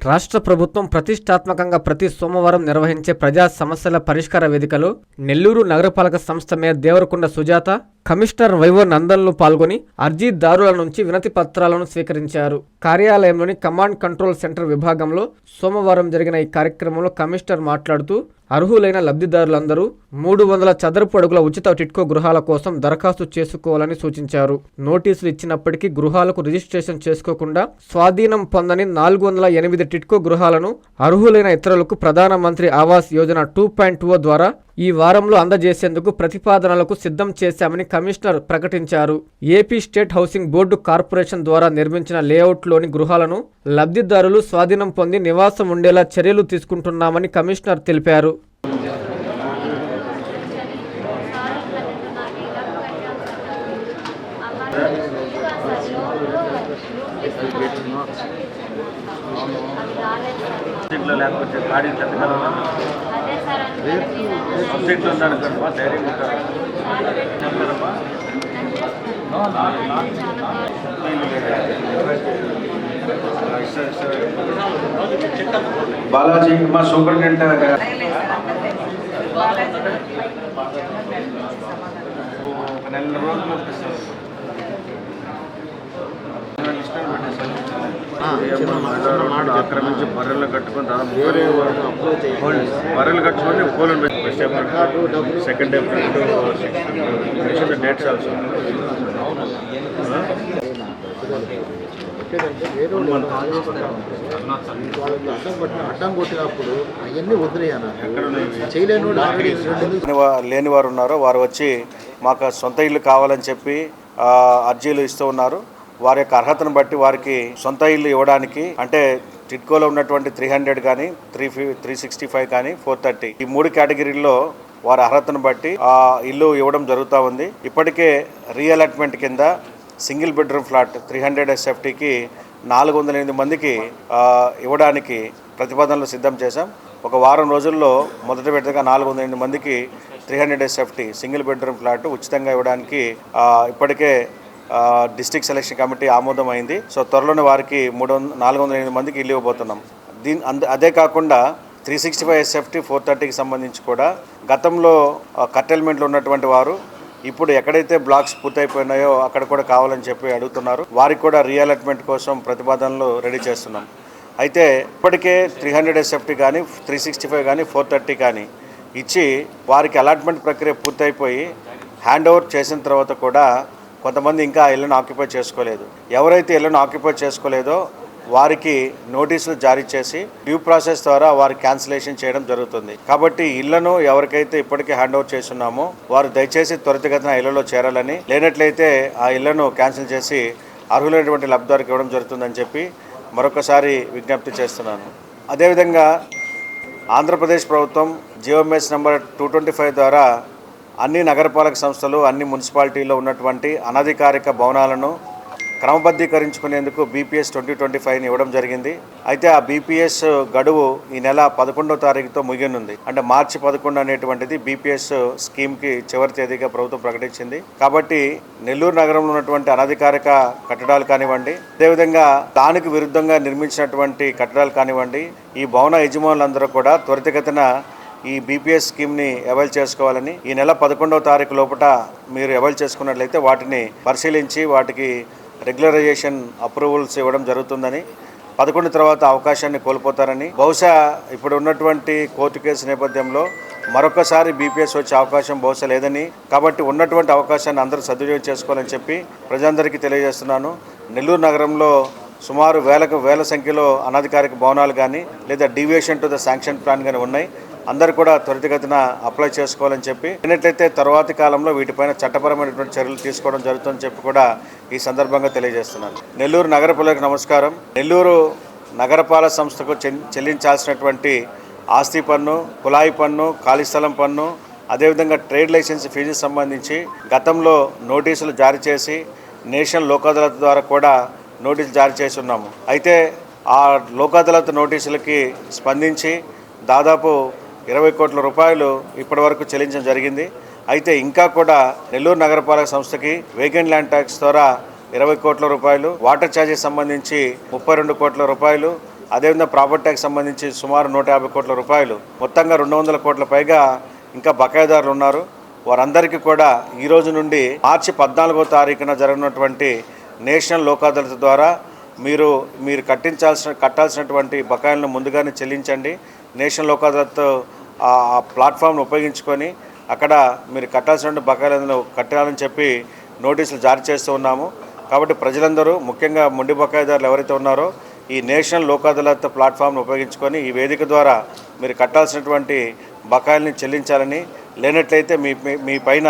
రాష్ట్ర ప్రభుత్వం ప్రతిష్టాత్మకంగా ప్రతి సోమవారం నిర్వహించే ప్రజా సమస్యల పరిష్కార వేదికలో నెల్లూరు నగరపాలక సంస్థ mayor Devarakonda Sujatha, commissioner Y V నందన్లు పాల్గొని అర్జీదారుల నుంచి వినతి పత్రాలను స్వీకరించారు. కార్యాలయంలోని కమాండ్ కంట్రోల్ సెంటర్ విభాగంలో సోమవారం జరిగిన ఈ కార్యక్రమంలో కమిషనర్ మాట్లాడుతూ అర్హులైన లబ్ధిదారులందరూ 300 చదరపు అడుగుల ఉచిత టిట్కో గృహాల కోసం దరఖాస్తు చేసుకోవాలని సూచించారు. నోటీసులు ఇచ్చినప్పటికీ గృహాలకు రిజిస్ట్రేషన్ చేసుకోకుండా స్వాధీనం పొందని 408 టిట్కో గృహాలను అర్హులైన ఇతరులకు ప్రధానమంత్రి ఆవాస్ యోజన 2.0 ద్వారా ఈ వారంలో అందజేసేందుకు ప్రతిపాదనలకు సిద్ధం చేశామని కమిషనర్ ప్రకటించారు. AP state housing board corporation ద్వారా నిర్మించిన లేఅవుట్లోని గృహాలను లబ్ధిదారులు స్వాధీనం పొంది నివాసం ఉండేలా చర్యలు తీసుకుంటున్నామని కమిషనర్ తెలిపారు. బాలాజీ మా సూపరింటెండెంట్ ఒక నెల రోజులు ఆక్రమించి బర్రెలు కట్టుకొని పోలను సెకండ్ డేట్స్ ఆల్సో లేని వారు ఉన్నారో వారు వచ్చి మాకు సొంత ఇల్లు కావాలని చెప్పి అర్జీలు ఇస్తూ ఉన్నారు. వారి యొక్క అర్హతను బట్టి వారికి సొంత ఇల్లు ఇవ్వడానికి అంటే టిట్కోలో ఉన్నటువంటి 300 కానీ 365 కానీ 430 ఈ 3 కేటగిరీల్లో వారి అర్హతను బట్టి ఆ ఇల్లు ఇవ్వడం జరుగుతూ ఉంది. ఇప్పటికే రీఅలాట్మెంట్ కింద సింగిల్ బెడ్రూమ్ ఫ్లాట్ 300 SFTకి 408 మందికి ఇవ్వడానికి ప్రతిపాదనలు సిద్ధం చేశాం. ఒక వారం రోజుల్లో మొదటి విడతగా 408 మందికి 300 SFT సింగిల్ బెడ్రూమ్ ఫ్లాట్ ఉచితంగా ఇవ్వడానికి ఇప్పటికే డిస్ట్రిక్ట్ సెలక్షన్ కమిటీ ఆమోదం అయింది. సో త్వరలోనే వారికి 408 మందికి ఇల్లు ఇవ్వబోతున్నాం. అదే కాకుండా 365 SFT 430కి సంబంధించి కూడా గతంలో కర్టైల్మెంట్లో ఉన్నటువంటి వారు ఇప్పుడు ఎక్కడైతే బ్లాక్స్ పూర్తయిపోయినాయో అక్కడ కూడా కావాలని చెప్పి అడుగుతున్నారు. వారికి కూడా రీఅలాట్మెంట్ కోసం ప్రతిపాదనలు రెడీ చేస్తున్నాం. అయితే ఇప్పటికే 300 SFT కానీ 365 కానీ 430 కానీ ఇచ్చి వారికి అలాట్మెంట్ ప్రక్రియ పూర్తయిపోయి హ్యాండ్ ఓవర్ చేసిన తర్వాత కూడా కొంతమంది ఇంకా ఇళ్లను ఆక్యుపై చేసుకోలేదు. ఎవరైతే ఇళ్లను ఆక్యుపై చేసుకోలేదో వారికి నోటీసులు జారీ చేసి డ్యూ ప్రాసెస్ ద్వారా వారి క్యాన్సిలేషన్ చేయడం జరుగుతుంది. కాబట్టి ఇళ్లను ఎవరికైతే ఇప్పటికే హ్యాండ్ ఓవర్ చేస్తున్నామో వారు దయచేసి త్వరితగతిన ఇళ్లలో చేరాలని, లేనట్లయితే ఆ ఇళ్లను క్యాన్సిల్ చేసి అర్హులైనటువంటి లబ్ధిదారులకు ఇవ్వడం జరుగుతుందని చెప్పి మరొకసారి విజ్ఞప్తి చేస్తున్నాను. అదేవిధంగా ఆంధ్రప్రదేశ్ ప్రభుత్వం GOMS నంబర్ 225 ద్వారా అన్ని నగరపాలక సంస్థలు అన్ని మున్సిపాలిటీల్లో ఉన్నటువంటి అనధికారిక భవనాలను క్రమబద్ధీకరించుకునేందుకు BPS 2025ని ఇవ్వడం జరిగింది. అయితే ఆ BPS గడువు ఈ నెల 11వ తారీఖుతో ముగియనుంది. అంటే మార్చి 11 అనేటువంటిది BPS స్కీమ్కి చివరి తేదీగా ప్రభుత్వం ప్రకటించింది. కాబట్టి నెల్లూరు నగరంలో ఉన్నటువంటి అనధికారిక కట్టడాలు కానివ్వండి, అదేవిధంగా దానికి విరుద్ధంగా నిర్మించినటువంటి కట్టడాలు కానివ్వండి, ఈ భవన యజమానులందరూ కూడా త్వరితగతిన ఈ BPS స్కీమ్ని అవైల్ చేసుకోవాలని, ఈ నెల 11వ తారీఖు లోపల మీరు అవైల్ చేసుకున్నట్లయితే వాటిని పరిశీలించి వాటికి రెగ్యులరైజేషన్ అప్రూవల్స్ ఇవ్వడం జరుగుతుందని, 11 తర్వాత అవకాశాన్ని కోల్పోతారని, బహుశా ఇప్పుడు ఉన్నటువంటి కోర్టు కేసు నేపథ్యంలో మరొకసారి BPS వచ్చే అవకాశం బహుశా లేదని, కాబట్టి ఉన్నటువంటి అవకాశాన్ని అందరూ సద్వినియోగం చేసుకోవాలని చెప్పి ప్రజలందరికీ తెలియజేస్తున్నాను. నెల్లూరు నగరంలో సుమారు వేల సంఖ్యలో అనధికారిక భవనాలు కానీ లేదా deviation to the sanction plan కానీ ఉన్నాయి. అందరూ కూడా త్వరితగతిన అప్లై చేసుకోవాలని చెప్పి, అయినట్లయితే తర్వాతి కాలంలో వీటిపైన చట్టపరమైనటువంటి చర్యలు తీసుకోవడం జరుగుతుందని చెప్పి కూడా ఈ సందర్భంగా తెలియజేస్తున్నాను. నెల్లూరు నగర ప్రజలకు నమస్కారం. నెల్లూరు నగరపాలక సంస్థకు చెల్లించాల్సినటువంటి ఆస్తి పన్ను, కుళాయి పన్ను, ఖాళీ స్థలం పన్ను, అదేవిధంగా ట్రేడ్ లైసెన్స్ ఫీజుకి సంబంధించి గతంలో నోటీసులు జారీ చేసి నేషనల్ లోక్ అదాలత్ ద్వారా కూడా నోటీసులు జారీ చేసి ఉన్నాము. అయితే ఆ లోక్ అదాలత్ నోటీసులకి స్పందించి దాదాపు 20 కోట్ల రూపాయలు ఇప్పటి వరకు చెల్లించడం జరిగింది. అయితే ఇంకా కూడా నెల్లూరు నగరపాలక సంస్థకి వేకెంట్ ల్యాండ్ ట్యాక్స్ ద్వారా 20 కోట్ల రూపాయలు, వాటర్ ఛార్జెస్ సంబంధించి 32 కోట్ల రూపాయలు, అదేవిధంగా ప్రాపర్టీ ట్యాక్స్ సంబంధించి సుమారు 150 కోట్ల రూపాయలు, మొత్తంగా 200 కోట్ల పైగా ఇంకా బకాయిదారులు ఉన్నారు. వారందరికీ కూడా ఈ రోజు నుండి మార్చి 14వ తారీఖున జరగనున్నటువంటి నేషనల్ లోక్ అదాలత్ ద్వారా మీరు కట్టాల్సినటువంటి బకాయిలను ముందుగానే చెల్లించండి. నేషనల్ లోక్ అదాలత్ ఆ ప్లాట్ఫామ్ను ఉపయోగించుకొని అక్కడ మీరు కట్టాల్సిన బకాయిలను కట్టాలని చెప్పి నోటీసులు జారీ చేస్తూ ఉన్నాము. కాబట్టి ప్రజలందరూ, ముఖ్యంగా మొండి బకాయిదారులు ఎవరైతే ఉన్నారో, ఈ నేషనల్ లోక్ అదాలత్ ప్లాట్ఫామ్ను ఉపయోగించుకొని ఈ వేదిక ద్వారా మీరు కట్టాల్సినటువంటి బకాయిల్ని చెల్లించాలని, లేనట్లయితే మీ పైన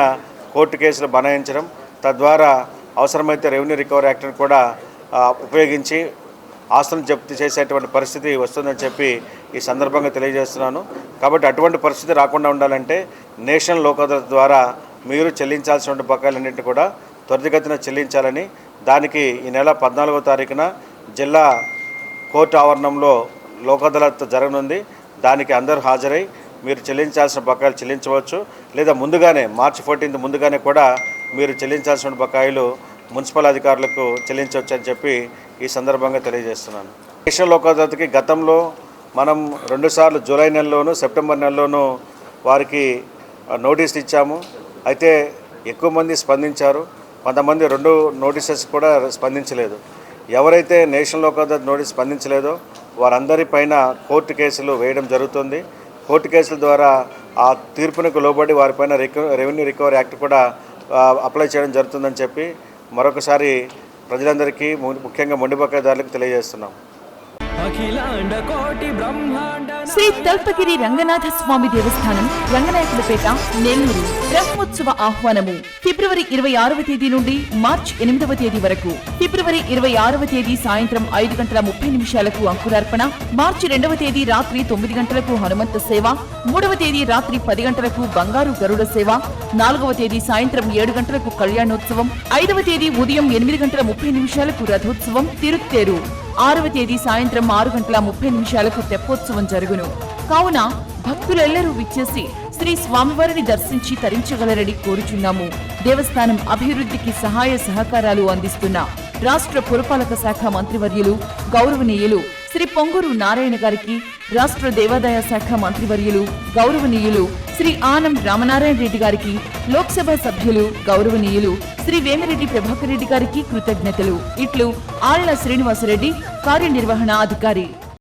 కోర్టు కేసులు బనాయించడం, తద్వారా అవసరమైతే రెవెన్యూ రికవరీ యాక్ట్ని కూడా ఉపయోగించి ఆస్తులను జప్తు చేసేటువంటి పరిస్థితి వస్తుందని చెప్పి ఈ సందర్భంగా తెలియజేస్తున్నాను. కాబట్టి అటువంటి పరిస్థితి రాకుండా ఉండాలంటే నేషనల్ లోక్ అదాలత్ ద్వారా మీరు చెల్లించాల్సిన బకాయిలన్నింటినీ కూడా త్వరితగతిన చెల్లించాలని, దానికి ఈ నెల 14వ తారీఖున జిల్లా కోర్టు ఆవరణంలో లోక్ అదాలత్ జరగనుంది. దానికి అందరూ హాజరై మీరు చెల్లించాల్సిన బకాయిలు చెల్లించవచ్చు, లేదా ముందుగానే మార్చి 14th ముందుగానే కూడా మీరు చెల్లించాల్సిన బకాయిలు మున్సిపల్ అధికారులకు చెల్లించవచ్చు అని చెప్పి ఈ సందర్భంగా తెలియజేస్తున్నాను. నేషనల్ లోక్ అదాలత్కి గతంలో మనం 2 సార్లు జూలై నెలలోనూ సెప్టెంబర్ నెలలోనూ వారికి నోటీసులు ఇచ్చాము. అయితే ఎక్కువ మంది స్పందించారు, కొంతమంది 2 నోటీసెస్ కూడా స్పందించలేదు. ఎవరైతే నేషనల్ లోక్ అదాలత్ నోటీస్ స్పందించలేదో వారందరి పైన కోర్టు కేసులు వేయడం జరుగుతుంది. కోర్టు కేసుల ద్వారా ఆ తీర్పునకు లోబడి వారిపైన రెవెన్యూ రికవరీ యాక్ట్ కూడా అప్లై చేయడం జరుగుతుందని చెప్పి మరొకసారి ప్రజలందరికీ, ముఖ్యంగా మొండి బకాయిదారులకు తెలియజేస్తున్నాం. శ్రీ తల్పగిరి రంగనాథ స్వామి దేవస్థానం, రంగనాయకులపేట, నెల్లూరు. బ్రహ్మోత్సవ ఆహ్వానము ఫిబ్రవరి 26వ తేదీ నుండి మార్చి 8వ తేదీ వరకు. ఫిబ్రవరి 26వ తేదీ సాయంత్రం 5:30 అంకురార్పణ, మార్చి 2వ తేదీ రాత్రి 9 గంటలకు హనుమంత సేవ, 3వ తేదీ రాత్రి 10 గంటలకు బంగారు గరుడ సేవ, 4వ తేదీ సాయంత్రం 7 గంటలకు కళ్యాణోత్సవం, 5వ తేదీ ఉదయం 8:30 రథోత్సవం తిరుత్తేరు, 6వ తేదీ సాయంత్రం 6:30 తెప్పోత్సవం జరుగును. కావున భక్తులెల్లరూ విచ్చేసి శ్రీ స్వామివారిని దర్శించి తరించగలరని కోరుచున్నాము. దేవస్థానం అభివృద్ధికి సహాయ సహకారాలు అందిస్తున్న రాష్ట్ర పురపాలక శాఖ మంత్రివర్యులు గౌరవనీయులు శ్రీ పొంగూరు నారాయణ గారికి, రాష్ట్ర దేవాదాయ శాఖ మంత్రివర్యులు గౌరవనీయులు శ్రీ ఆనం రామనారాయణ రెడ్డి గారికి, లోక్సభ సభ్యులు గౌరవనీయులు శ్రీ వేమిరెడ్డి ప్రభాకర్ రెడ్డి గారికి కృతజ్ఞతలు. ఇట్లు ఆళ్ల శ్రీనివాసరెడ్డి, కార్యనిర్వహణ అధికారి.